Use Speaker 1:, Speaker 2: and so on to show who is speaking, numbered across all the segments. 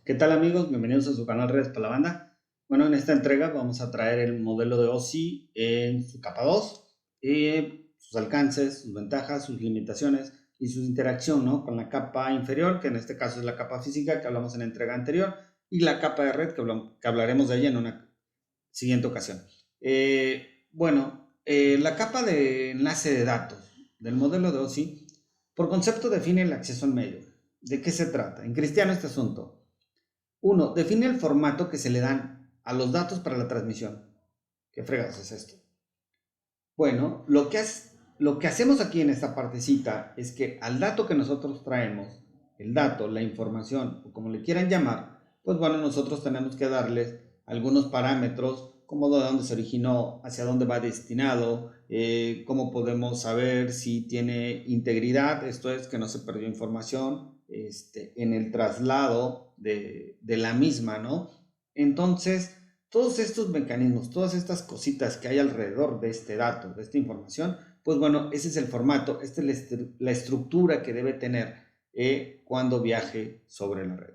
Speaker 1: ¿Qué tal amigos? Bienvenidos a su canal Redes para la Banda. Bueno, en esta entrega vamos a traer el modelo de OSI en su capa 2, sus alcances, sus ventajas, sus limitaciones y su interacción, ¿no?, con la capa inferior, que en este caso es la capa física que hablamos en la entrega anterior, y la capa de red que hablaremos de ella en una siguiente ocasión. La capa de enlace de datos del modelo de OSI, por concepto define el acceso al medio. ¿De qué se trata? En cristiano este asunto. Uno, define el formato que se le dan a los datos para la transmisión. ¿Qué fregados es esto? Bueno, lo que hacemos aquí en esta partecita es que al dato que nosotros traemos, el dato, la información, o como le quieran llamar, pues bueno, nosotros tenemos que darles algunos parámetros, como de dónde se originó, hacia dónde va destinado, cómo podemos saber si tiene integridad, esto es que no se perdió información en el traslado de la misma, ¿no? Entonces, todos estos mecanismos, todas estas cositas que hay alrededor de este dato, de esta información, pues bueno, ese es el formato, esta es la estructura que debe tener cuando viaje sobre la red.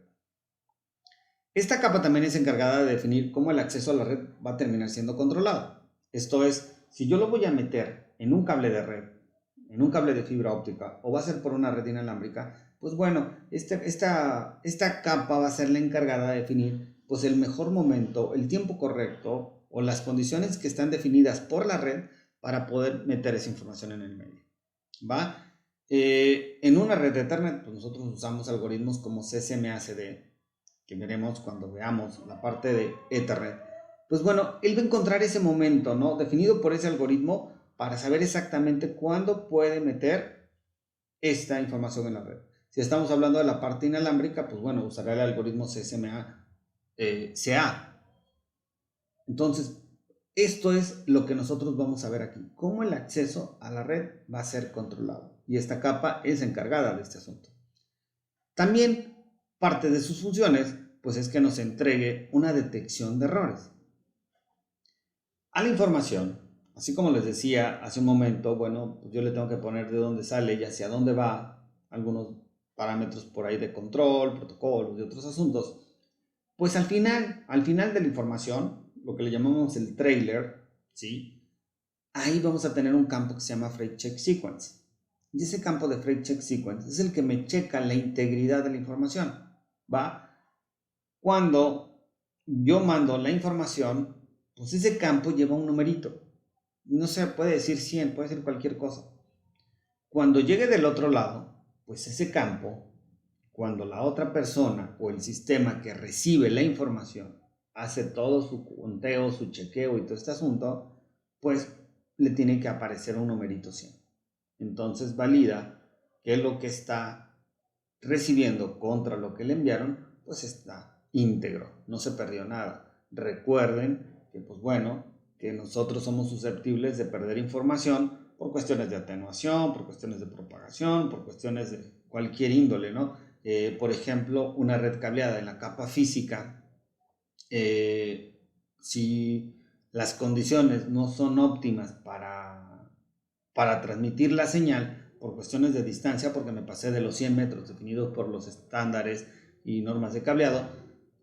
Speaker 1: Esta capa también es encargada de definir cómo el acceso a la red va a terminar siendo controlado. Esto es, si yo lo voy a meter en un cable de red, en un cable de fibra óptica, o va a ser por una red inalámbrica, pues bueno, esta capa va a ser la encargada de definir pues el mejor momento, el tiempo correcto o las condiciones que están definidas por la red para poder meter esa información en el medio. ¿Va? En una red de Ethernet, pues nosotros usamos algoritmos como CSMACD, que veremos cuando veamos la parte de Ethernet. Pues bueno, él va a encontrar ese momento, ¿no?, definido por ese algoritmo para saber exactamente cuándo puede meter esta información en la red. Si estamos hablando de la parte inalámbrica, pues bueno, usará el algoritmo CA. Entonces, esto es lo que nosotros vamos a ver aquí, cómo el acceso a la red va a ser controlado. Y esta capa es encargada de este asunto. También parte de sus funciones, pues es que nos entregue una detección de errores. A la información, así como les decía hace un momento, bueno, pues yo le tengo que poner de dónde sale y hacia dónde va, algunos parámetros por ahí de control, protocolos y otros asuntos. Pues al final de la información, lo que le llamamos el trailer, ¿sí?, ahí vamos a tener un campo que se llama Freight Check Sequence. Y ese campo de Freight Check Sequence es el que me checa la integridad de la información, ¿va? Cuando yo mando la información, pues ese campo lleva un numerito. No se puede decir 100, puede ser cualquier cosa. Cuando llegue del otro lado, pues ese campo, cuando la otra persona o el sistema que recibe la información hace todo su conteo, su chequeo y todo este asunto, pues le tiene que aparecer un numerito 100. Entonces valida que lo que está recibiendo contra lo que le enviaron, pues está íntegro, no se perdió nada. Recuerden que, pues bueno, que nosotros somos susceptibles de perder información por cuestiones de atenuación, por cuestiones de propagación, por cuestiones de cualquier índole, ¿no? Por ejemplo, una red cableada en la capa física, si las condiciones no son óptimas para transmitir la señal por cuestiones de distancia, porque me pasé de los 100 metros definidos por los estándares y normas de cableado,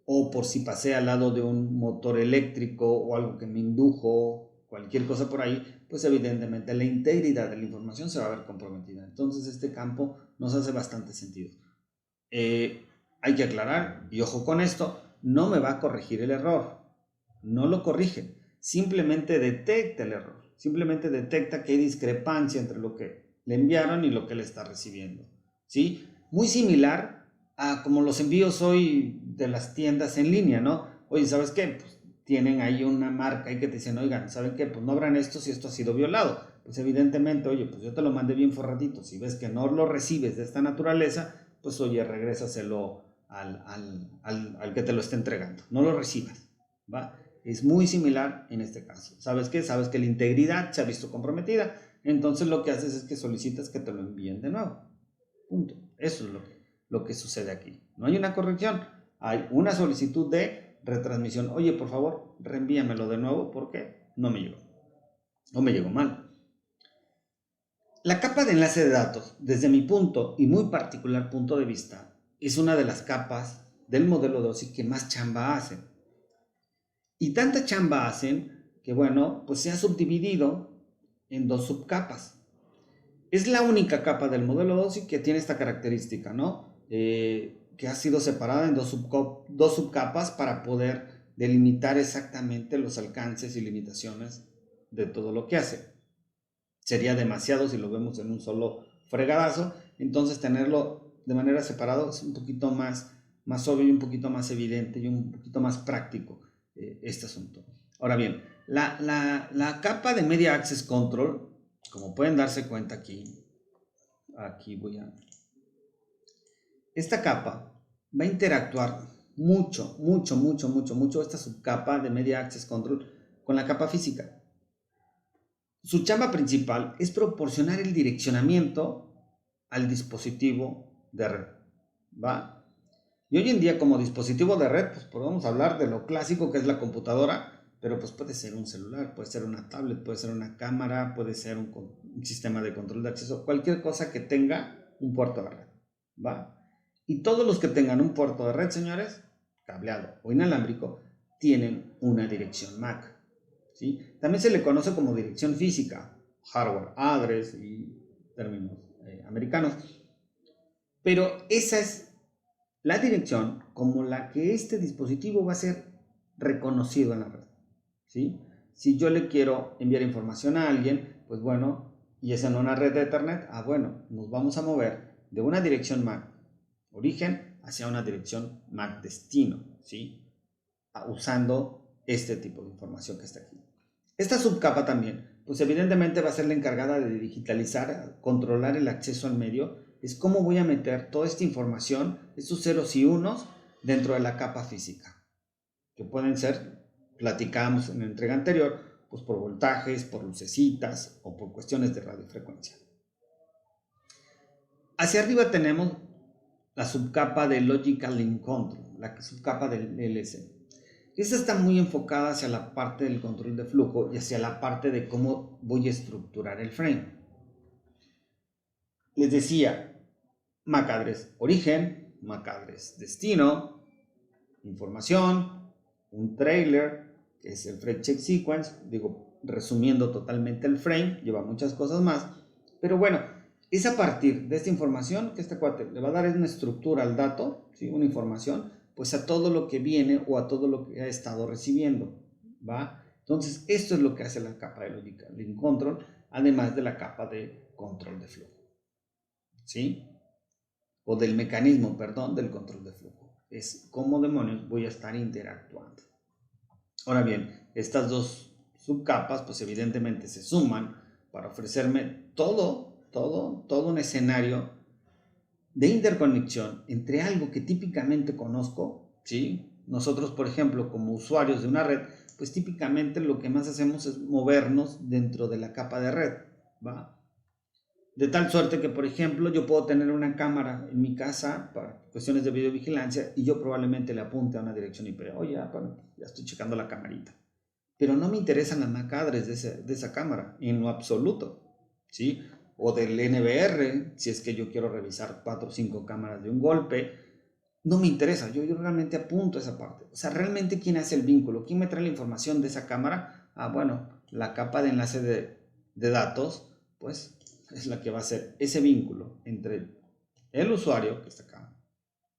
Speaker 1: o por si pasé al lado de un motor eléctrico o algo que me indujo, cualquier cosa por ahí, pues evidentemente la integridad de la información se va a ver comprometida. Entonces este campo nos hace bastante sentido. Hay que aclarar, y ojo con esto, no me va a corregir el error, no lo corrige, simplemente detecta el error, simplemente detecta que hay discrepancia entre lo que le enviaron y lo que le está recibiendo, ¿sí? Muy similar a como los envíos hoy de las tiendas en línea, ¿no? Oye, ¿sabes qué? Pues tienen ahí una marca ahí que te dicen, oigan, ¿saben qué? Pues no abran esto si esto ha sido violado. Pues evidentemente, oye, pues yo te lo mandé bien forradito, si ves que no lo recibes de esta naturaleza, pues oye, regrésaselo al que te lo esté entregando, no lo recibas, ¿va? Es muy similar en este caso. ¿Sabes qué? Sabes que la integridad se ha visto comprometida, entonces lo que haces es que solicitas que te lo envíen de nuevo. Punto. Eso es lo que sucede aquí. No hay una corrección, hay una solicitud de retransmisión. Oye, por favor, reenvíamelo de nuevo porque no me llegó. O me llegó mal. La capa de enlace de datos, desde mi punto y muy particular punto de vista, es una de las capas del modelo de OSI que más chamba hacen. Y tanta chamba hacen que, bueno, pues se ha subdividido en dos subcapas. Es la única capa del modelo OSI que tiene esta característica, ¿no? Que ha sido separada en dos subcapas para poder delimitar exactamente los alcances y limitaciones de todo lo que hace. Sería demasiado si lo vemos en un solo fregadazo, entonces tenerlo de manera separada es un poquito más obvio y un poquito más evidente y un poquito más práctico este asunto. Ahora bien, la capa de Media Access Control, como pueden darse cuenta aquí esta capa va a interactuar mucho, esta subcapa de Media Access Control con la capa física. Su chamba principal es proporcionar el direccionamiento al dispositivo de red, ¿va? Y hoy en día como dispositivo de red, pues podemos hablar de lo clásico que es la computadora, pero pues puede ser un celular, puede ser una tablet, puede ser una cámara, puede ser un sistema de control de acceso, cualquier cosa que tenga un puerto de red, ¿va? Y todos los que tengan un puerto de red, señores, cableado o inalámbrico, tienen una dirección MAC, ¿sí? También se le conoce como dirección física, hardware address y términos americanos. Pero esa es la dirección como la que este dispositivo va a ser reconocido en la red, ¿sí? Si yo le quiero enviar información a alguien, pues bueno, y es en una red de Ethernet, bueno, nos vamos a mover de una dirección MAC origen hacia una dirección MAC destino, ¿sí? Usando este tipo de información que está aquí. Esta subcapa también, pues evidentemente va a ser la encargada de digitalizar, controlar el acceso al medio. Es cómo voy a meter toda esta información, estos ceros y unos, dentro de la capa física. Que pueden ser, platicábamos en la entrega anterior, pues por voltajes, por lucecitas o por cuestiones de radiofrecuencia. Hacia arriba tenemos la subcapa de Logical Link Control, la subcapa del LS. Esta está muy enfocada hacia la parte del control de flujo y hacia la parte de cómo voy a estructurar el frame. Les decía, MAC address origen, MAC address destino, información, un trailer, que es el frame check sequence, digo, resumiendo totalmente el frame, lleva muchas cosas más, pero bueno, es a partir de esta información que este cuate le va a dar una estructura al dato, ¿sí? Una información, pues a todo lo que viene o a todo lo que ha estado recibiendo, ¿va? Entonces, esto es lo que hace la capa de Logical Link Control, además de la capa de control de flujo, ¿sí? O del mecanismo, perdón, del control de flujo. Es cómo demonios voy a estar interactuando. Ahora bien, estas dos subcapas, pues evidentemente se suman para ofrecerme todo un escenario de interconexión entre algo que típicamente conozco, ¿sí? Nosotros, por ejemplo, como usuarios de una red, pues típicamente lo que más hacemos es movernos dentro de la capa de red, ¿va? De tal suerte que, por ejemplo, yo puedo tener una cámara en mi casa para cuestiones de videovigilancia y yo probablemente le apunte a una dirección IP. Oye, ya estoy checando la camarita. Pero no me interesan las MAC address de esa cámara, en lo absoluto, ¿sí? O del NVR, si es que yo quiero revisar 4 o 5 cámaras de un golpe, no me interesa, yo realmente apunto a esa parte. O sea, realmente quién hace el vínculo, quién me trae la información de esa cámara. Bueno, la capa de enlace de datos, pues es la que va a hacer ese vínculo entre el usuario, que está acá,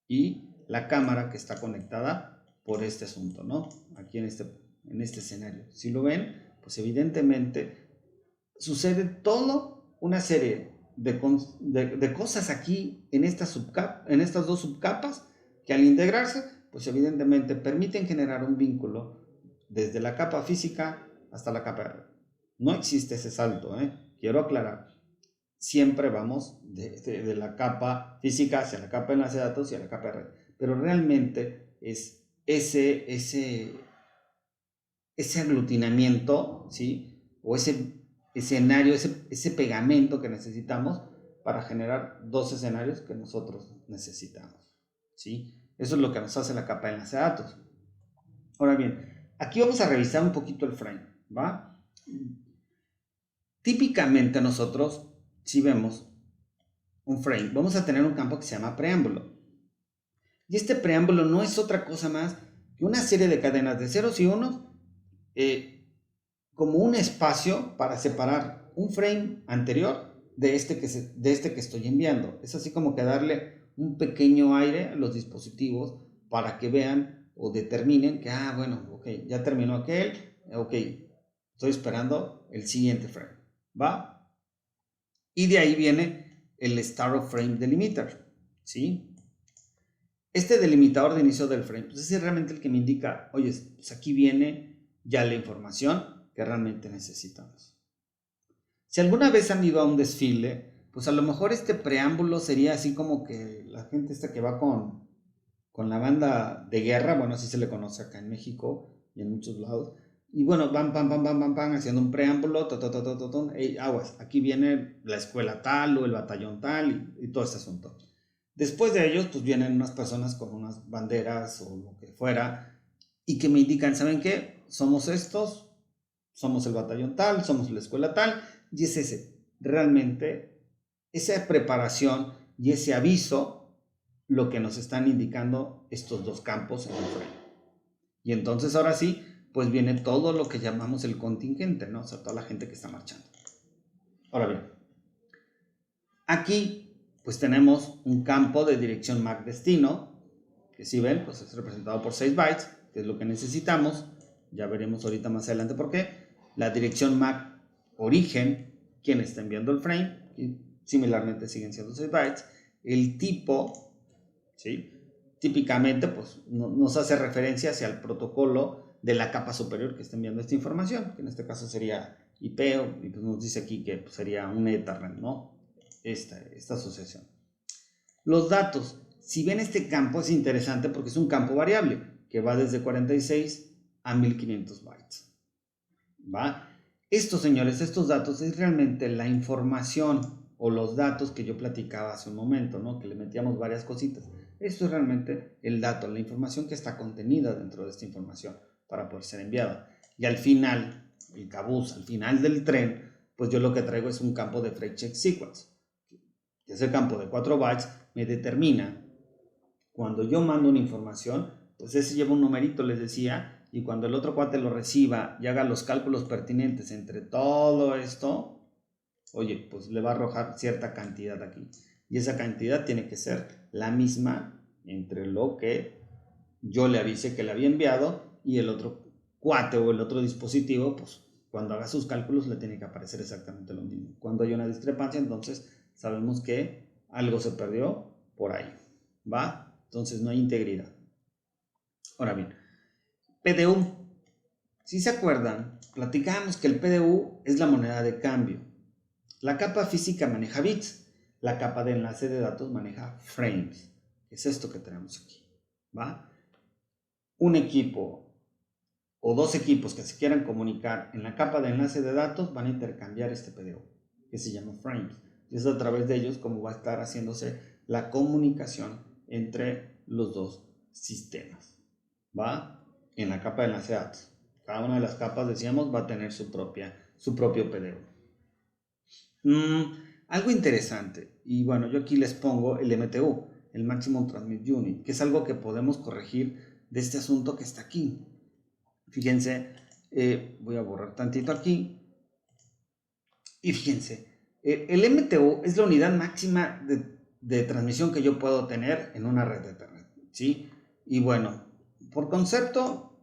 Speaker 1: y la cámara que está conectada por este asunto, ¿no? Aquí en este escenario. Si lo ven, pues evidentemente sucede todo una serie de cosas aquí en estas dos subcapas que al integrarse, pues evidentemente permiten generar un vínculo desde la capa física hasta la capa de red. No existe ese salto, quiero aclarar. Siempre vamos de la capa física hacia la capa de enlace de datos y a la capa de red. Pero realmente es ese aglutinamiento, ¿sí? O ese escenario, ese pegamento que necesitamos para generar dos escenarios que nosotros necesitamos, ¿sí? Eso es lo que nos hace la capa de enlace de datos. Ahora bien, aquí vamos a revisar un poquito el frame, ¿va? Típicamente nosotros, si vemos un frame, vamos a tener un campo que se llama preámbulo. Y este preámbulo no es otra cosa más que una serie de cadenas de ceros y unos, como un espacio para separar un frame anterior de este que estoy enviando. Es así como que darle un pequeño aire a los dispositivos para que vean o determinen que, bueno, ok, ya terminó aquel, ok, estoy esperando el siguiente frame, ¿va? Y de ahí viene el Start of Frame Delimiter, ¿sí? Este delimitador de inicio del frame, pues es realmente el que me indica, oye, pues aquí viene ya la información que realmente necesitamos. Si alguna vez han ido a un desfile, pues a lo mejor este preámbulo sería así como que la gente esta que va con la banda de guerra, bueno, así se le conoce acá en México y en muchos lados, y bueno, van, haciendo un preámbulo, aguas, aquí viene la escuela tal o el batallón tal y todo este asunto. Después de ellos, pues vienen unas personas con unas banderas o lo que fuera y que me indican, ¿saben qué? Somos estos, somos el batallón tal, somos la escuela tal, y es realmente esa preparación y ese aviso lo que nos están indicando estos dos campos en el frame. Y entonces ahora sí, pues viene todo lo que llamamos el contingente, ¿no? O sea, toda la gente que está marchando. Ahora bien, aquí pues tenemos un campo de dirección MAC destino, que si ven, pues es representado por 6 bytes, que es lo que necesitamos. Ya veremos ahorita más adelante por qué. La dirección MAC origen, quien está enviando el frame, y similarmente siguen siendo 6 bytes. El tipo, ¿sí? Típicamente pues nos hace referencia hacia el protocolo de la capa superior que está enviando esta información, que en este caso sería IP, y pues nos dice aquí que pues, sería un Ethernet, ¿no? Esta asociación. Los datos, si ven este campo es interesante porque es un campo variable que va desde 46 a 1500 bytes. ¿Va? Estos, señores, estos datos es realmente la información o los datos que yo platicaba hace un momento, ¿no? Que le metíamos varias cositas. Esto es realmente el dato, la información que está contenida dentro de esta información para poder ser enviada. Y al final, el cabuz, al final del tren, pues yo lo que traigo es un campo de Freight Check Sequence. Ese campo de 4 bytes me determina cuando yo mando una información, pues ese lleva un numerito, les decía, y cuando el otro cuate lo reciba y haga los cálculos pertinentes entre todo esto, oye, pues le va a arrojar cierta cantidad aquí. Y esa cantidad tiene que ser la misma entre lo que yo le avise que le había enviado y el otro cuate o el otro dispositivo, pues cuando haga sus cálculos le tiene que aparecer exactamente lo mismo. Cuando hay una discrepancia, entonces sabemos que algo se perdió por ahí, ¿va? Entonces no hay integridad. Ahora bien, PDU. Si se acuerdan, platicábamos que el PDU es la moneda de cambio. La capa física maneja bits, la capa de enlace de datos maneja frames. Es esto que tenemos aquí, ¿va? Un equipo o dos equipos que se quieran comunicar en la capa de enlace de datos van a intercambiar este PDU, que se llama frames. Y es a través de ellos como va a estar haciéndose la comunicación entre los dos sistemas, ¿va? En la capa de enlace de datos. Cada una de las capas, decíamos, va a tener su propio PDU. Algo interesante, y bueno, yo aquí les pongo el MTU, el Maximum Transmit Unit, que es algo que podemos corregir de este asunto que está aquí. Fíjense, voy a borrar tantito aquí. Y fíjense, el MTU es la unidad máxima de transmisión que yo puedo tener en una red de Ethernet, ¿sí? Y bueno, por concepto,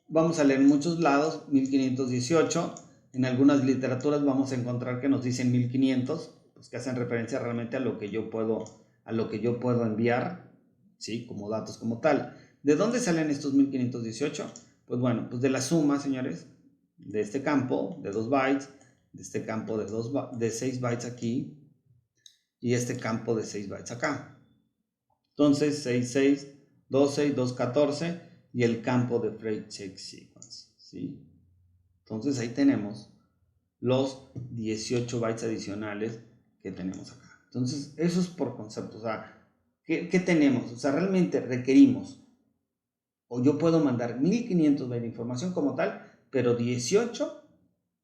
Speaker 1: vamos a leer en muchos lados 1518. En algunas literaturas vamos a encontrar que nos dicen 1500, pues que hacen referencia realmente a lo que yo puedo enviar, ¿sí? Como datos como tal. ¿De dónde salen estos 1518? Pues bueno, pues de la suma, señores, de este campo de 2 bytes, de este campo de 6 bytes aquí y este campo de 6 bytes acá. Entonces, 6, 6, 12 y 2, 14 y el campo de Freight Check Sequence, ¿sí? Entonces ahí tenemos los 18 bytes adicionales que tenemos acá. Entonces, eso es por concepto. O sea, ¿qué tenemos? O sea, realmente requerimos, o yo puedo mandar 1500 bytes de información como tal, pero 18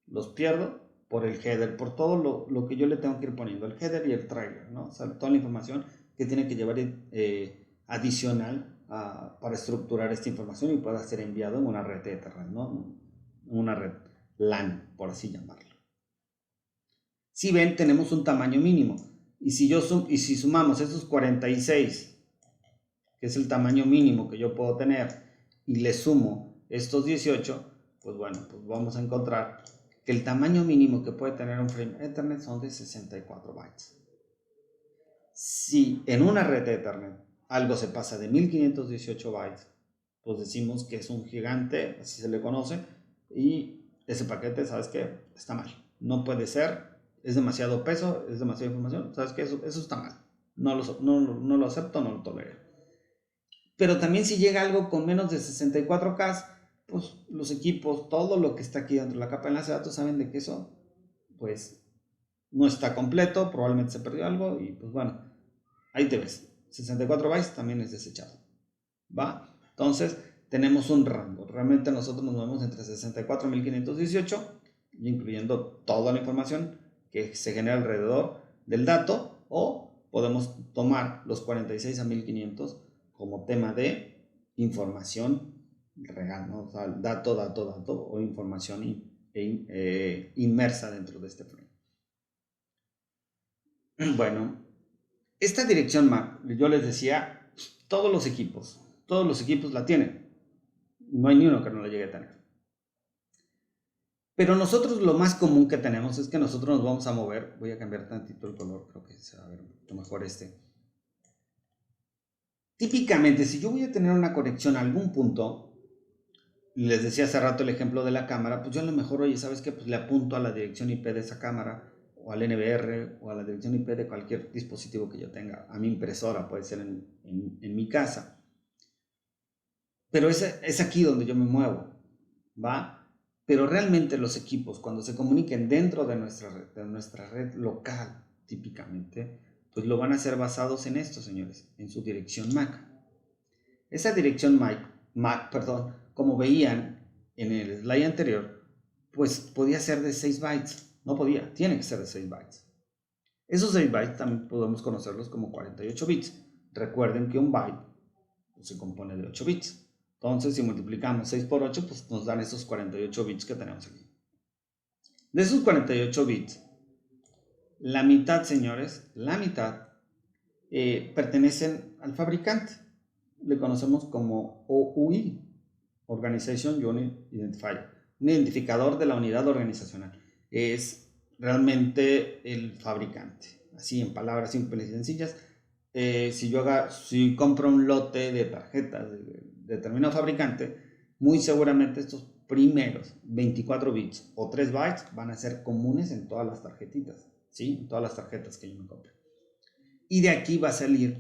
Speaker 1: los pierdo por el header, por todo lo que yo le tengo que ir poniendo, el header y el trailer, ¿no? O sea, toda la información que tiene que llevar adicional para estructurar esta información y pueda ser enviado en una red Ethernet, ¿no? Una red LAN, por así llamarlo. Si ven, tenemos un tamaño mínimo. Y si sumamos esos 46, que es el tamaño mínimo que yo puedo tener, y le sumo estos 18, pues bueno, pues vamos a encontrar que el tamaño mínimo que puede tener un frame Ethernet son de 64 bytes. Si en una red Ethernet algo se pasa de 1518 bytes, pues decimos que es un gigante, así se le conoce, y ese paquete, ¿sabes qué? Está mal. No puede ser, es demasiado peso, es demasiada información, ¿sabes qué? Eso está mal. No lo acepto, no lo tolero. Pero también si llega algo con menos de 64K, pues los equipos, todo lo que está aquí dentro de la capa de enlace de datos saben de que eso, pues, no está completo, probablemente se perdió algo y pues bueno, ahí te ves. 64 bytes también es desechado. ¿Va? Entonces, tenemos un rango. Realmente nosotros nos movemos entre 64 y 1518, incluyendo toda la información que se genera alrededor del dato, o podemos tomar los 46 a 1500 como tema de información real, ¿no? O sea, dato o información inmersa dentro de este frame. Bueno, esta dirección MAC, yo les decía, todos los equipos la tienen. No hay ni uno que no la llegue a tener. Pero nosotros lo más común que tenemos es que nosotros nos vamos a mover. Voy a cambiar tantito el color, creo que se va a ver un poquito mejor este. Típicamente, si yo voy a tener una conexión a algún punto, les decía hace rato el ejemplo de la cámara, pues yo a lo mejor, oye, ¿sabes qué? Pues le apunto a la dirección IP de esa cámara, o al NVR, o a la dirección IP de cualquier dispositivo que yo tenga, a mi impresora, puede ser en mi casa. Pero es aquí donde yo me muevo, ¿va? Pero realmente los equipos, cuando se comuniquen dentro de nuestra red local, típicamente, pues lo van a hacer basados en esto, señores, en su dirección MAC. Esa dirección MAC, como veían en el slide anterior, pues podía ser de 6 bytes. No podía, tiene que ser de 6 bytes. Esos 6 bytes también podemos conocerlos como 48 bits. Recuerden que un byte pues, se compone de 8 bits. Entonces, si multiplicamos 6 por 8, pues nos dan esos 48 bits que tenemos aquí. De esos 48 bits, la mitad, señores, pertenecen al fabricante. Le conocemos como OUI, Organization Unit Identifier, un identificador de la unidad organizacional. Es realmente el fabricante. Así, en palabras simples y sencillas, si compro un lote de tarjetas de determinado fabricante, muy seguramente estos primeros 24 bits o 3 bytes van a ser comunes en todas las tarjetitas, ¿sí? En todas las tarjetas que yo me compre. Y de aquí va a salir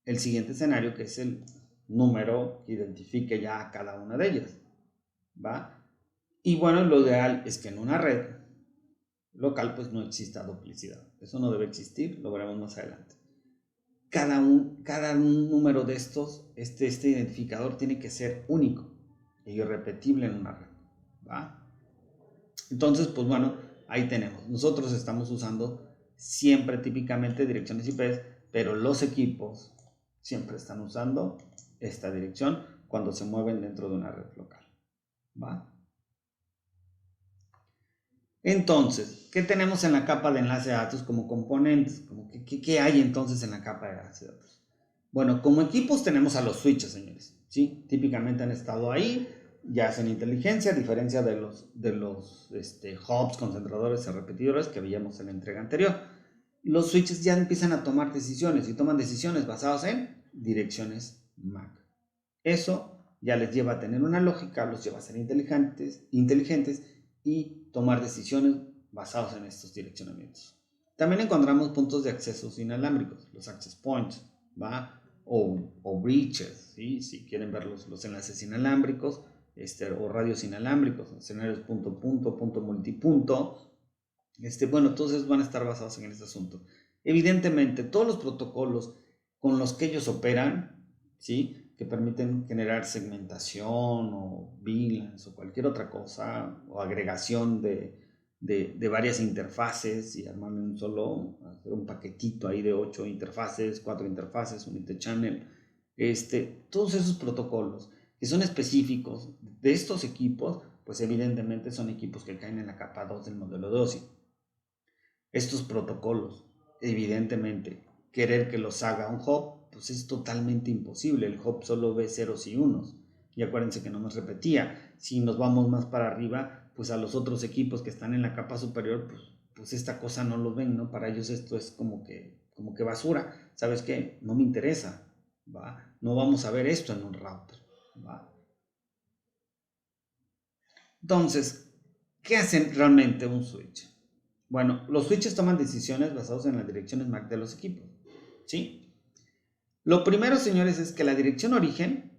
Speaker 1: el siguiente escenario, que es el número que identifique ya a cada una de ellas, ¿va? Y bueno, lo ideal es que en una red local pues no exista duplicidad. Eso no debe existir, lo veremos más adelante. Cada número de estos, este identificador tiene que ser único e irrepetible en una red, ¿va? Entonces, pues bueno, ahí tenemos. Nosotros estamos usando siempre típicamente direcciones IP, pero los equipos siempre están usando esta dirección cuando se mueven dentro de una red local, ¿va? Entonces, ¿qué tenemos en la capa de enlace de datos como componentes? ¿Qué hay entonces en la capa de enlace de datos? Bueno, como equipos tenemos a los switches, señores, ¿sí? Típicamente han estado ahí, ya hacen inteligencia, a diferencia de los hubs, concentradores y repetidores que veíamos en la entrega anterior. Los switches ya empiezan a tomar decisiones y toman decisiones basadas en direcciones MAC. Eso ya les lleva a tener una lógica, los lleva a ser inteligentes y tomar decisiones basadas en estos direccionamientos. También encontramos puntos de accesos inalámbricos, los access points, ¿va? O breaches, ¿sí? Si quieren ver los enlaces inalámbricos o radios inalámbricos, escenarios punto, multipunto. Bueno, entonces van a estar basados en este asunto. Evidentemente, todos los protocolos con los que ellos operan, ¿sí? Que permiten generar segmentación o VLANs o cualquier otra cosa, o agregación de varias interfaces y armar en hacer un paquetito ahí de 8 interfaces, 4 interfaces, un interchannel, todos esos protocolos que son específicos de estos equipos, pues evidentemente son equipos que caen en la capa 2 del modelo de OSI. Estos protocolos, evidentemente, querer que los haga un hub, pues es totalmente imposible. El hub solo ve ceros y unos. Y acuérdense que no nos repetía. Si nos vamos más para arriba, pues a los otros equipos que están en la capa superior, pues esta cosa no lo ven, ¿no? Para ellos esto es como que basura. ¿Sabes qué? No me interesa, ¿va? No vamos a ver esto en un router, ¿va? Entonces, ¿qué hacen realmente un switch? Bueno, los switches toman decisiones basadas en las direcciones MAC de los equipos, ¿sí? Lo primero, señores, es que la dirección origen,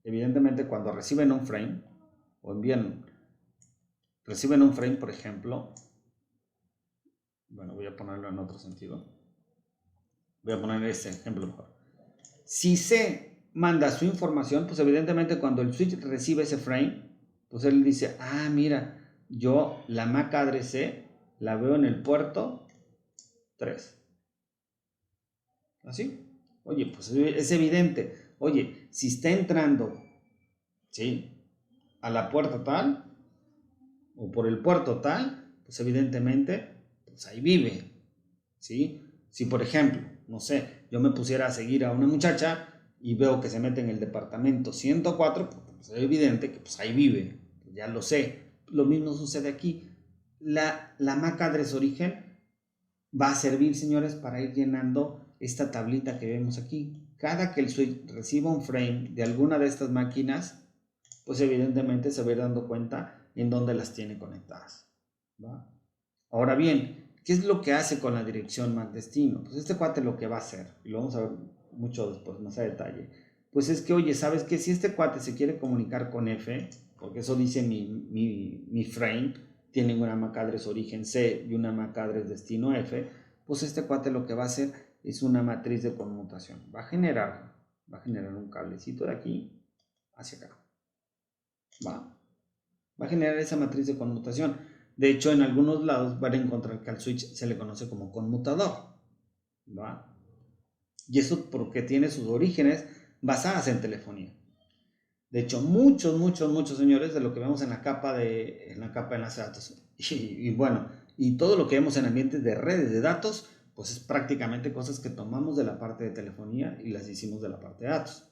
Speaker 1: evidentemente cuando reciben un frame, o reciben un frame, por ejemplo, bueno, voy a ponerlo en otro sentido, voy a poner este ejemplo mejor. Si C manda su información, pues evidentemente cuando el switch recibe ese frame, pues él dice, mira, yo la MAC address C la veo en el puerto 3. ¿Así? Oye, pues es evidente. Oye, si está entrando, ¿sí?, a la puerta tal, o por el puerto tal, pues evidentemente, pues ahí vive, ¿sí? Si por ejemplo, no sé, yo me pusiera a seguir a una muchacha y veo que se mete en el departamento 104, pues es evidente que pues ahí vive, ya lo sé. Lo mismo sucede aquí. La MAC address origen va a servir, señores, para ir llenando esta tablita que vemos aquí. Cada que el switch reciba un frame de alguna de estas máquinas, pues evidentemente se va a ir dando cuenta en dónde las tiene conectadas, ¿va? Ahora bien, ¿qué es lo que hace con la dirección MAC destino? Pues este cuate lo que va a hacer, y lo vamos a ver mucho después, más a detalle, pues es que, oye, ¿sabes qué? Si este cuate se quiere comunicar con F, porque eso dice mi frame, tiene una MAC address origen C y una MAC address destino F, pues este cuate lo que va a hacer es una matriz de conmutación. Va a generar un cablecito de aquí hacia acá. Va a generar esa matriz de conmutación. De hecho, en algunos lados van a encontrar que al switch se le conoce como conmutador, ¿va? Y eso porque tiene sus orígenes basadas en telefonía. De hecho, muchos señores de lo que vemos en la capa de enlace de datos y bueno, y todo lo que vemos en ambientes de redes de datos, pues es prácticamente cosas que tomamos de la parte de telefonía y las hicimos de la parte de datos.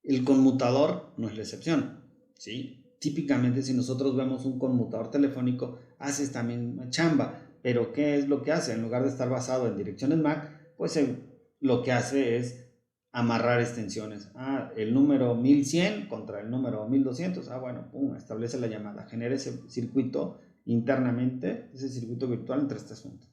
Speaker 1: El conmutador no es la excepción, ¿sí? Típicamente si nosotros vemos un conmutador telefónico, hace esta misma chamba, pero ¿qué es lo que hace? En lugar de estar basado en direcciones MAC, pues lo que hace es amarrar extensiones. El número 1100 contra el número 1200, bueno, pum, establece la llamada, genera ese circuito internamente, ese circuito virtual entre este asunto.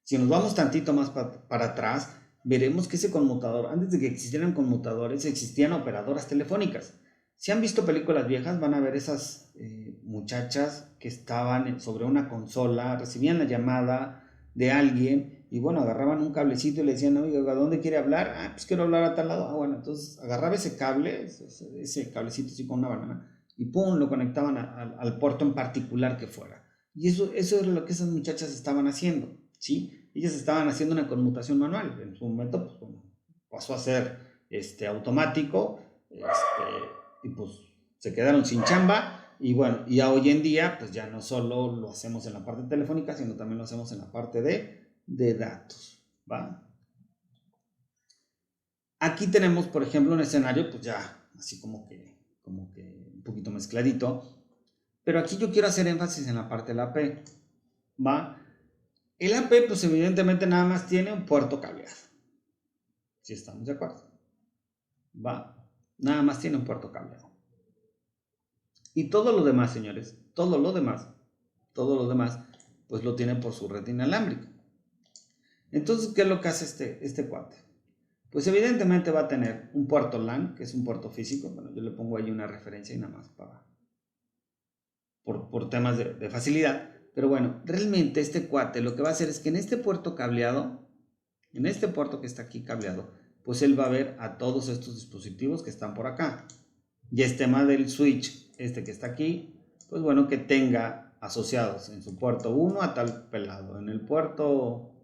Speaker 1: Si nos vamos tantito más para atrás, veremos que ese conmutador, antes de que existieran conmutadores, existían operadoras telefónicas. Si han visto películas viejas, van a ver esas muchachas que estaban sobre una consola, recibían la llamada de alguien y bueno, agarraban un cablecito y le decían, oiga, ¿a dónde quiere hablar? Pues quiero hablar a tal lado. Bueno, entonces agarraba ese cable, ese cablecito así con una banana y pum, lo conectaban al puerto en particular que fuera. Y eso era lo que esas muchachas estaban haciendo, ¿sí? Ellas estaban haciendo una conmutación manual. En su momento, pues, bueno, pasó a ser automático, y pues se quedaron sin chamba. Y bueno, y hoy en día, pues ya no solo lo hacemos en la parte telefónica, sino también lo hacemos en la parte de datos, ¿va? Aquí tenemos, por ejemplo, un escenario, pues ya así como que un poquito mezcladito. Pero aquí yo quiero hacer énfasis en la parte de la AP, ¿va? El AP, pues evidentemente nada más tiene un puerto cableado. Si estamos de acuerdo. Va. Nada más tiene un puerto cableado. Y todo lo demás, señores, todo lo demás, pues lo tiene por su red inalámbrica. Entonces, ¿qué es lo que hace este cuate? Pues evidentemente va a tener un puerto LAN, que es un puerto físico. Bueno, yo le pongo ahí una referencia y nada más por temas de facilidad. Pero bueno, realmente este cuate lo que va a hacer es que en este puerto cableado, en este puerto que está aquí cableado, pues él va a ver a todos estos dispositivos que están por acá. Y este tema del switch, este que está aquí, pues bueno, que tenga asociados en su puerto 1 a tal pelado, en el puerto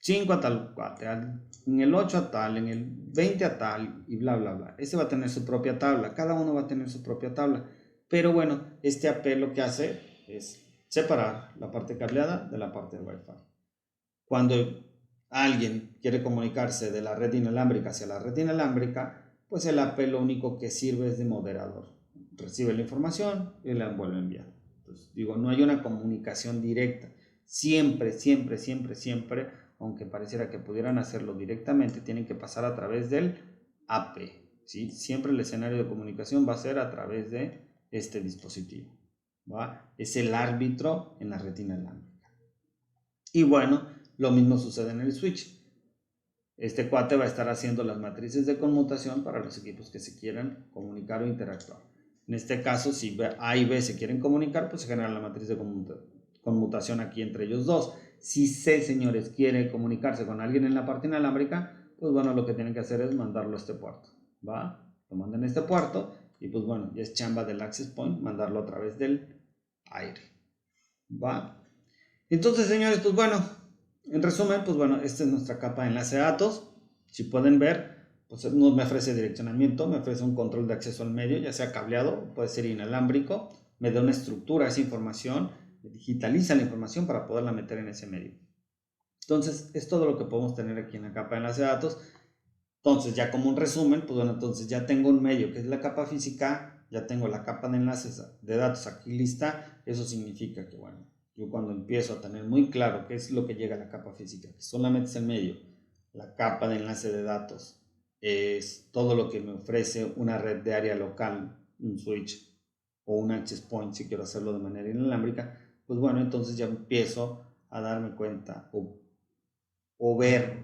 Speaker 1: 5 a tal cuate, en el 8 a tal, en el 20 a tal y bla, bla, bla. Ese va a tener su propia tabla, cada uno va a tener su propia tabla. Pero bueno, este AP lo que hace es separar la parte cableada de la parte de Wi-Fi. Cuando alguien quiere comunicarse de la red inalámbrica hacia la red inalámbrica, pues el AP lo único que sirve es de moderador. Recibe la información y la vuelve a enviar. Entonces, digo, no hay una comunicación directa. Siempre, siempre, siempre, siempre, aunque pareciera que pudieran hacerlo directamente, tienen que pasar a través del AP. ¿Sí? Siempre el escenario de comunicación va a ser a través de este dispositivo. ¿Va? Es el árbitro en la red inalámbrica. Y bueno, lo mismo sucede en el switch. Este cuate va a estar haciendo las matrices de conmutación para los equipos que se quieran comunicar o interactuar. En este caso, si A y B se quieren comunicar, pues se genera la matriz de conmutación aquí entre ellos dos. Si C, señores, quiere comunicarse con alguien en la parte inalámbrica, pues bueno, lo que tienen que hacer es mandarlo a este puerto, ¿va? Lo mandan a este puerto y pues bueno, ya es chamba del access point mandarlo a través del aire, ¿va? Entonces, señores, pues bueno, en resumen, pues bueno, esta es nuestra capa de enlace de datos. Si pueden ver, pues me ofrece direccionamiento, me ofrece un control de acceso al medio, ya sea cableado, puede ser inalámbrico, me da una estructura a esa información, me digitaliza la información para poderla meter en ese medio. Entonces, es todo lo que podemos tener aquí en la capa de enlace de datos. Entonces, ya como un resumen, pues bueno, entonces ya tengo un medio que es la capa física, ya tengo la capa de enlaces de datos aquí lista. Eso significa que, bueno, yo cuando empiezo a tener muy claro qué es lo que llega a la capa física, que solamente es el medio, la capa de enlace de datos es todo lo que me ofrece una red de área local, un switch o un access point si quiero hacerlo de manera inalámbrica, pues bueno, entonces ya empiezo a darme cuenta o ver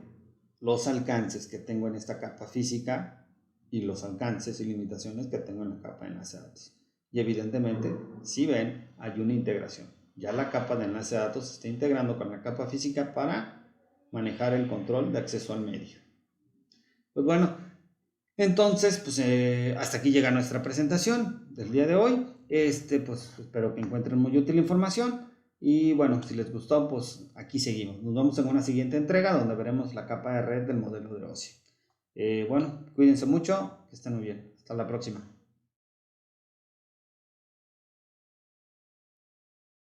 Speaker 1: los alcances que tengo en esta capa física y los alcances y limitaciones que tengo en la capa de enlace de datos. Y evidentemente, si ven, hay una integración. Ya la capa de enlace de datos se está integrando con la capa física para manejar el control de acceso al medio. Pues bueno, entonces, pues hasta aquí llega nuestra presentación del día de hoy. Pues espero que encuentren muy útil la información. Y bueno, si les gustó, pues aquí seguimos. Nos vemos en una siguiente entrega donde veremos la capa de red del modelo de OSI. Bueno, cuídense mucho, que estén muy bien. Hasta la próxima.